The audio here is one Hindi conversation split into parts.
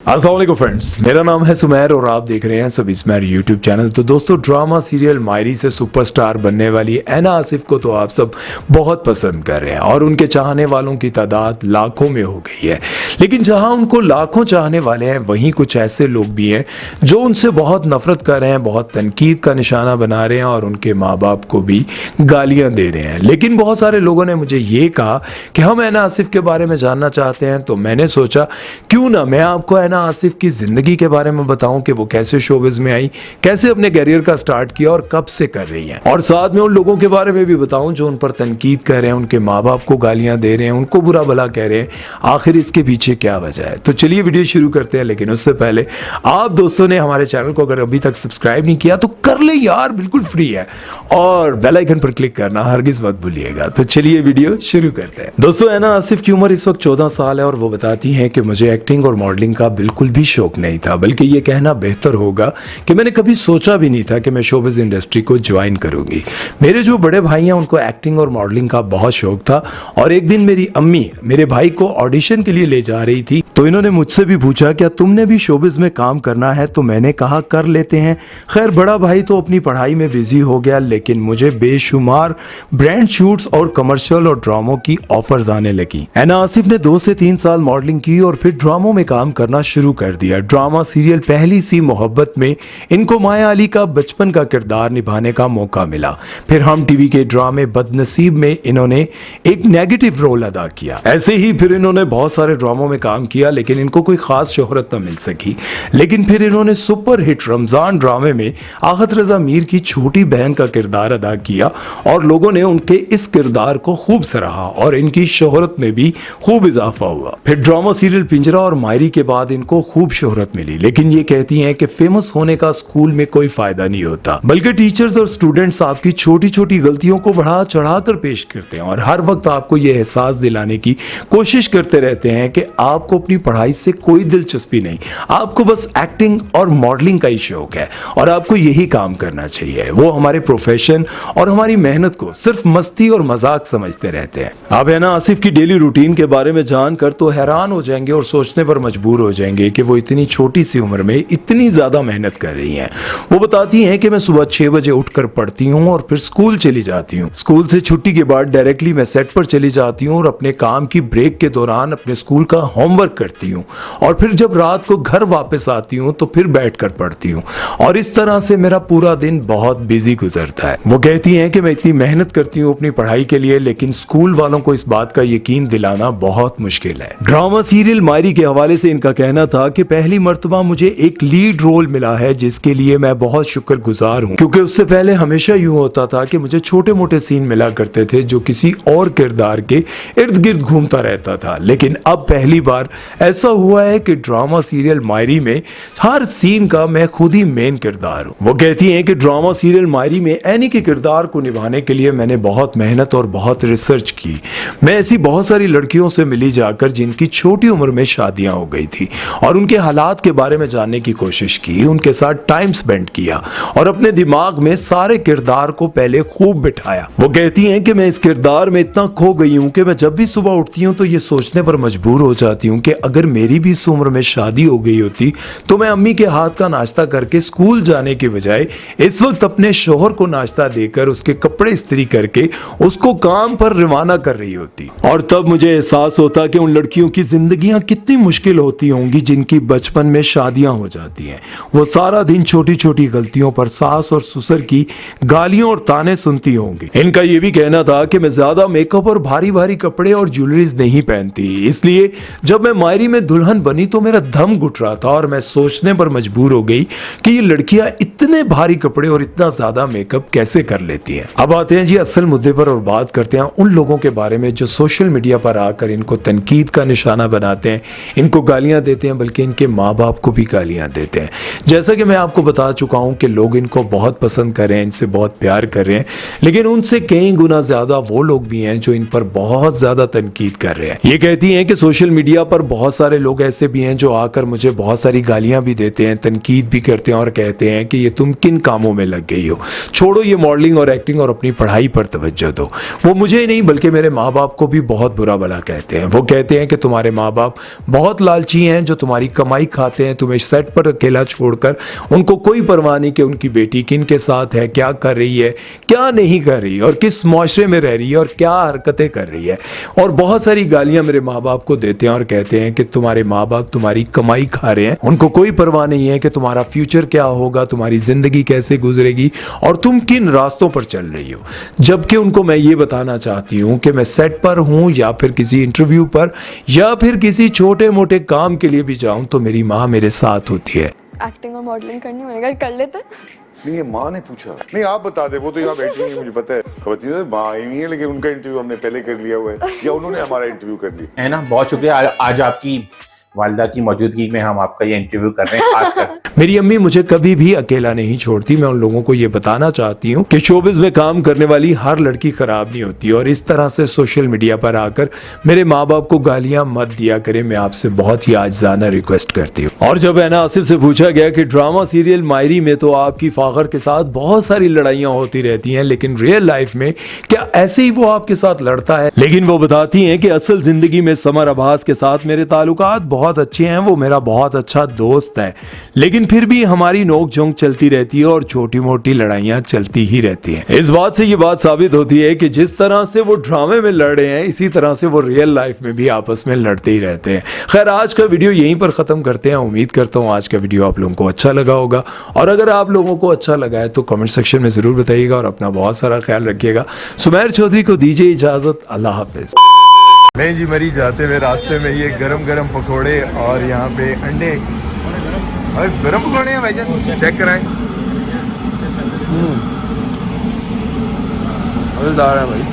अस्सलाम वालेकुम फ्रेंड्स, मेरा नाम है सुमैर और आप देख रहे हैं सभी सुमैर यूट्यूब चैनल। तो दोस्तों, ड्रामा सीरियल मायरी से सुपरस्टार बनने वाली ऐना आसिफ को तो आप सब बहुत पसंद कर रहे हैं और उनके चाहने वालों की तादाद लाखों में हो गई है। लेकिन जहां उनको लाखों चाहने वाले हैं, वहीं कुछ ऐसे लोग भी हैं जो उनसे बहुत नफरत कर रहे हैं, बहुत तनकीद का निशाना बना रहे हैं और उनके माँ बाप को भी गालियां दे रहे हैं। लेकिन बहुत सारे लोगों ने मुझे ये कहा कि हम ऐना आसिफ के बारे में जानना चाहते हैं, तो मैंने सोचा क्यों ना मैं आपको ऐना आसिफ की जिंदगी के बारे में बताऊं कि वो कैसे शोबिज में आई, कैसे अपने करियर का स्टार्ट किया और कब से कर रही हैं, और साथ में उन लोगों के बारे में भी बताऊं जो उन पर तनकीद कर रहे हैं, उनके माँ बाप को गालियां दे रहे हैं, उनको बुरा भला कह रहे हैं। आखिर इसके पीछे क्या वजह है? तो चलिए वीडियो शुरू करते हैं। लेकिन उससे पहले आप दोस्तों ने हमारे चैनल को अगर अभी तक सब्सक्राइब नहीं किया तो कर ले यार, बिल्कुल फ्री है, और बेल आइकन पर क्लिक करना हरगिज मत भूलिएगा। तो चलिए वीडियो शुरू करते हैं। दोस्तों, ऐना आसिफ की उम्र इस वक्त 14 साल है और वो बताती हैं कि मुझे एक्टिंग और मॉडलिंग का बिल्कुल भी शौक नहीं था, बल्कि ये कहना बेहतर होगा कि मैंने कभी सोचा भी नहीं था कि मैं शोबिज इंडस्ट्री को ज्वाइन करूंगी। मेरे जो बड़े भाई हैं उनको एक्टिंग और मॉडलिंग का बहुत शौक था, और एक दिन मेरी अम्मी मेरे भाई को ऑडिशन के लिए ले जा रही थी, तो इन्होंने मुझसे भी पूछा क्या तुमने भी शोबिज में काम करना है? तो मैंने कहा कर लेते हैं। खैर, बड़ा भाई तो अपनी पढ़ाई में बिजी हो गया, लेकिन मुझे बेशुमार ब्रांड शूट्स और कमर्शियल और ड्रामों की ऑफर्स आने लगी। ऐना आसिफ ने 2 से 3 साल मॉडलिंग की और फिर ड्रामों में काम करना शुरू कर दिया। ड्रामा सीरियल पहली सी मोहब्बत में इनको माया अली का बचपन का किरदार निभाने का मौका मिला। फिर हम टीवी के ड्रामे बदनसीब में इन्होंने एक नेगेटिव रोल अदा किया। ऐसे ही फिर इन्होंने बहुत सारे ड्रामों में काम किया, लेकिन इनको कोई खास शोहरत न मिल सकी। लेकिन फिर इन्होंने सुपर हिट रमजान ड्रामे में आहत रजा मीर की छोटी बहन का किरदार अदा किया और लोगों ने उनके इस किरदार को खूब सराहा और इनकी शोहरत में भी खूब इजाफा हुआ। फिर ड्रामा सीरियल पिंजरा और मायरी के बाद इनको खूब शोहरत मिली। लेकिन ये कहती हैं कि फेमस होने का स्कूल में कोई फायदा नहीं होता, बल्कि टीचर्स और स्टूडेंट्स आपकी छोटी छोटी गलतियों को बढ़ा चढ़ाकर पेश करते हैं और हर वक्त आपको ये एहसास दिलाने की कोशिश करते रहते हैं कि आपको अपनी पढ़ाई से कोई दिलचस्पी नहीं, आपको बस एक्टिंग और मॉडलिंग का ही शौक है और आपको यही काम करना चाहिए। वो हमारे प्रोफेशन और हमारी मेहनत को सिर्फ मस्ती और मजाक समझते रहते हैं। आप ऐना आसिफ की डेली रूटीन के बारे में जानकर तो हैरान हो जाएंगे और सोचने पर मजबूर हो जाएंगे कि वो इतनी छोटी सी उम्र में इतनी ज्यादा मेहनत कर रही हैं। वो बताती हैं कि मैं सुबह 6 बजे उठकर पढ़ती हूँ और फिर स्कूल चली जाती हूँ। स्कूल से छुट्टी के बाद डायरेक्टली मैं सेट पर चली जाती हूँ और अपने काम की ब्रेक के दौरान अपने स्कूल का होमवर्क करती हूँ और फिर जब रात को घर वापस आती हूँ तो फिर बैठकर पढ़ती हूँ, और इस तरह से मेरा पूरा दिन बहुत बिजी गुजरता है। वो कहती हैं कि मैं इतनी मेहनत करती हूँ अपनी पढ़ाई के लिए, लेकिन स्कूल वालों को इस बात का यकीन दिलाना बहुत मुश्किल है। ड्रामा सीरियल मायरी के हवाले से इनका कहना था कि पहली मर्तबा मुझे एक लीड रोल मिला है, जिसके लिए मैं बहुत शुक्रगुजार हूँ, क्योंकि उससे पहले हमेशा यूं होता था कि मुझे छोटे मोटे सीन मिला करते थे जो किसी और किरदार के इर्द गिर्द घूमता रहता था। लेकिन अब पहली बार ऐसा हुआ है कि ड्रामा सीरियल मायरी में हर सीन का मैं खुद ही मेन किरदार हूँ। वो कहती हैं कि ड्रामा सीरियल मायरी में एनी के किरदार को निभाने के लिए मैंने बहुत मेहनत और बहुत रिसर्च की। मैं ऐसी बहुत सारी लड़कियों से मिली जाकर जिनकी छोटी उम्र में शादियां हो गई थी और उनके हालात के बारे में जानने की कोशिश की, उनके साथ टाइम स्पेंड किया और अपने दिमाग में सारे किरदार को पहले खूब बिठाया। वो कहती हैं कि मैं इस किरदार में इतना खो गई हूं कि मैं जब भी सुबह उठती हूं तो ये सोचने पर मजबूर हो जाती हूं कि अगर मेरी भी इस उम्र में शादी हो गई होती तो मैं अम्मी के हाथ का नाश्ता करके स्कूल जाने के बजाय इस वक्त अपने शोहर को नाश्ता देकर उसके कपड़े इस्त्री करके उसको काम पर रवाना कर रही होती। और तब मुझे एहसास होता कि उन लड़कियों की जिंदगियां कितनी मुश्किल होती होंगी जिनकी बचपन में शादियां हो जाती हैं। वो सारा दिन छोटी छोटी गलतियों पर सास और ससुर की गालियों और ताने सुनती होंगी। इनका ये भी कहना था कि मैं ज्यादा मेकअप और भारी भारी कपड़े और ज्वेलरीज नहीं पहनती, इसलिए जब मैं मायरी में दुल्हन बनी तो मेरा दम घुट रहा था और मैं सोचने पर मजबूर हो गई कि ये लड़कियां इतने भारी कपड़े और इतना ज्यादा मेकअप कैसे कर लेती हैं। अब आते हैं जी असल मुद्दे पर और बात करते हैं उन लोगों के बारे में जो सोशल मीडिया पर आकर इनको तनकीद का निशाना बनाते हैं, इनको गालियां देते हैं, बल्कि इनके माँ बाप को भी गालियां देते हैं। जैसा कि मैं आपको बता चुका हूं कि लोग इनको बहुत पसंद कर रहे हैं, इनसे बहुत प्यार कर रहे हैं, लेकिन उनसे कई गुना ज्यादा वो लोग भी हैं जो इन पर बहुत ज्यादा तनकीद कर रहे हैं। ये कहती हैं कि सोशल मीडिया पर बहुत सारे लोग ऐसे भी हैं जो आकर मुझे बहुत सारी गालियां भी देते हैं, तनकीद भी करते हैं और कहते हैं कि ये तुम किन कामों में लग गई हो, छोड़ो ये मॉडलिंग और एक्टिंग और अपनी पढ़ाई पर तवज्जो दो। वो मुझे ही नहीं बल्कि मेरे माँ बाप को भी बहुत बुरा भला कहते हैं। वो कहते हैं कि तुम्हारे माँ बाप बहुत लालची हैं जो तुम्हारी कमाई खाते हैं, तुम्हें सेट पर अकेला छोड़कर। उनको कोई परवाह नहीं कि उनकी बेटी किन के साथ है, क्या कर रही है, क्या नहीं कर रही, और किस मुआशरे में रह रही है, और क्या हरकतें कर रही है। और बहुत सारी गालियां मेरे माँ बाप को देते हैं और कहते हैं कि तुम्हारे माँ बाप तुम्हारी कमाई खा रहे हैं, उनको कोई परवाह नहीं है कि तुम्हारा फ्यूचर क्या होगा, तुम्हारी जिंदगी कैसे गुजरेगी और तुम किन रास्तों पर चल रही हो। जबकि उनको मैं ये बताना चाहती हूँ कि मैं सेट पर हूँ या फिर किसी इंटरव्यू पर या फिर किसी छोटे मोटे काम के लिए भी जाऊं तो मेरी माँ मेरे साथ होती है। एक्टिंग और मॉडलिंग करनी, मैंने कहा कर लेते। नहीं, ये माँ ने पूछा। नहीं, आप बता दे, वो तो यहाँ बैठी नहीं, मुझे पता है। खवती है माँ आई हुई है, लेकिन उनका इंटरव्यू हमने पहले कर लिया हुआ है या उन्होंने हमारा इंटरव्यू कर लिया है ना। बहुत शुक्रिया, आज आपकी वालिदा की मौजूदगी में हम आपका ये इंटरव्यू कर रहे हैं। खासकर मेरी अम्मी मुझे कभी भी अकेला नहीं छोड़ती। मैं उन लोगों को ये बताना चाहती हूँ कि शोबिज में काम करने वाली हर लड़की खराब नहीं होती, और इस तरह से सोशल मीडिया पर आकर मेरे माँ बाप को गालियां मत दिया करें, मैं आपसे बहुत ही आजिज़ाना रिक्वेस्ट करती हूँ। और जब ऐना आसिफ से पूछा गया कि ड्रामा सीरियल मायरी में तो आपकी फाखर के साथ बहुत सारी लड़ाइयां होती रहती हैं, लेकिन रियल लाइफ में क्या ऐसे ही वो आपके साथ लड़ता है? लेकिन वो बताती हैं कि असल जिंदगी में समर अब्बास के साथ मेरे ताल्लुकात बहुत अच्छे हैं, वो मेरा बहुत अच्छा दोस्त है, लेकिन फिर भी हमारी नोक झोंक चलती रहती है और छोटी मोटी लड़ाइयां चलती ही रहती हैं। इस बात से ये बात साबित होती है कि जिस तरह से वो ड्रामे में लड़ रहे हैं, इसी तरह से वो रियल लाइफ में भी आपस में लड़ते ही रहते हैं। खैर, आज का वीडियो यहीं पर खत्म करते हैं। उम्मीद करता हूँ आज का वीडियो आप लोगों को अच्छा लगा होगा, और अगर आप लोगों को अच्छा लगा है तो कमेंट सेक्शन में जरूर बताइएगा और अपना बहुत सारा ख्याल रखिएगा। सुमेर चौधरी को दीजिए इजाजत, अल्लाह हाफिज। नहीं जी, मरी जाते हुए रास्ते में ये गरम गरम पकोड़े और यहाँ पे अंडे, अरे गरम पकोड़े हैं भाईजान, चेक कराएं। मजेदार है भाई।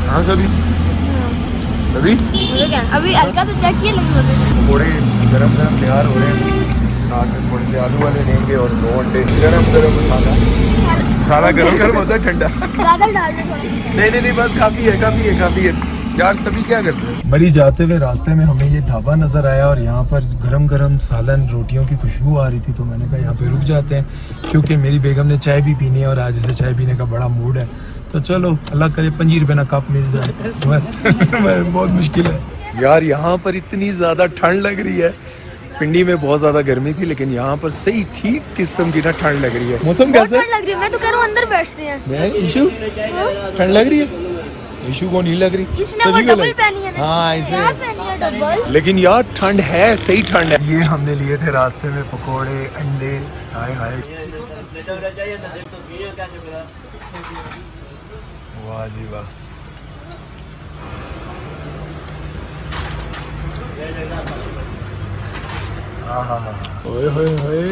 हाँ सभी मुझे क्या, अभी हल्का सा चेक किया लेकिन पकोड़े गरम गरम तैयार हो रहे हैं। साथ में थोड़े से आलू वाले लेंगे और 2 अंडे। गरम गरम मसाला गरम गरम होता है, ठंडा ज़्यादा डाल दे थोड़ा। नहीं बस काफी है यार। सभी क्या करते हैं? मरी जाते हुए रास्ते में हमें ये ढाबा नजर आया और यहाँ पर गरम गरम सालन रोटियों की खुशबू आ रही थी, तो मैंने कहा यहाँ पे रुक जाते हैं, क्योंकि मेरी बेगम ने चाय भी पीनी है और आज उसे चाय पीने का बड़ा मूड है। तो चलो, अल्लाह करे 5 रुपये ना कप मिल जाए। बहुत मुश्किल है यार। यहाँ पर इतनी ज़्यादा ठंड लग रही है। पिंडी में बहुत ज़्यादा गर्मी थी, लेकिन यहाँ पर सही ठीक किस्म की ना ठंड लग रही है। मौसम कैसा ठंड लग रही है? मैं तो कह रहा हूँ अंदर बैठते हैं। इशू ठंड लग रही है, इशू को नहीं लग रही। इसने वो डबल पहनी है ना। हाँ, क्या पहनी है डबल? लेकिन यार ठंड है, सही ठंड है। ये हमने लिए थे रास्ते में पकोड़े, अंडे। हाय हाय, वाह जी वाह। हाँ, ओए होए होए,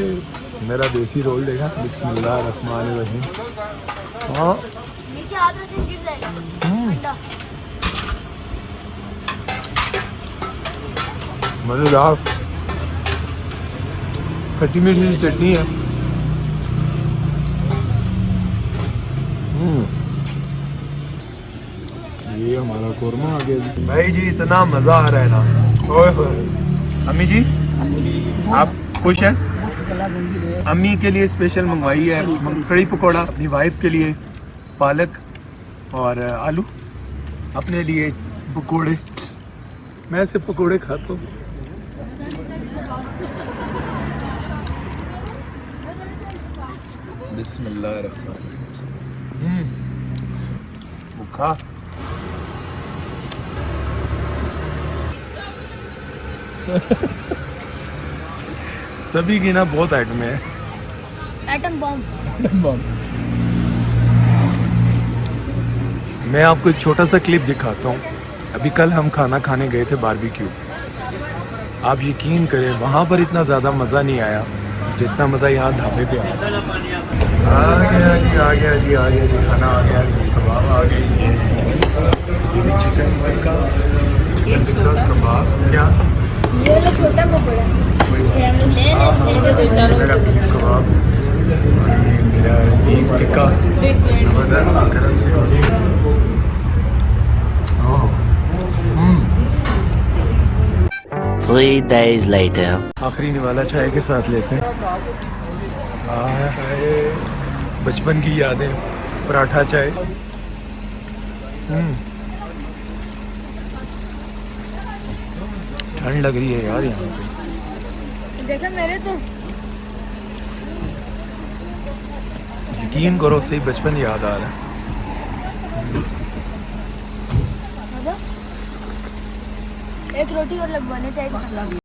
मेरा देसी रोल देखा। बिस्मिल्लाह रहमान रहीम। हाँ, नीचे हाथ रख गिर जाएगा। मजेदार खट्टी मीठी सी चटनी है। ये हमारा कोरमा आ गया भाई जी। इतना मजा आ रहा है ना। ओए होए। अम्मी जी, आप खुश हैं? अम्मी के लिए स्पेशल मंगवाई है कड़ी पकौड़ा, अपनी वाइफ के लिए पालक और आलू, अपने लिए पकोड़े। मैं सिर्फ पकोड़े खाता हूँ। बिस्मिल्लाह रहमान रहीम। भूखा। सभी की ना बहुत आइटम है। Atom bomb. मैं आपको एक छोटा सा क्लिप दिखाता हूँ। अभी कल हम खाना खाने गए थे बारबेक्यू। आप यकीन करें, वहाँ पर इतना ज़्यादा मज़ा नहीं आया जितना मज़ा यहाँ ढाबे पे आया। आ गया जी खाना आ गया। कबाब आ गए, ये भी चिकन टिक्का कबाब। क्या ये वाला छोटा पकोड़ा ये हम लोग ले मेरा बीफ कबाब और ये मेरा बीफ टिक्का ज़बरदस्त गरम से रोटी। ओह 3 days later. आखिरी निवाला चाय के साथ लेते हैं। बचपन की यादें, पराठा चाय। ठंड लग रही है यार यहाँ पे। देखा मेरे तो यकीन करो सही बचपन याद आ रहा है। बाबा, एक रोटी और लगवाने चाहिए।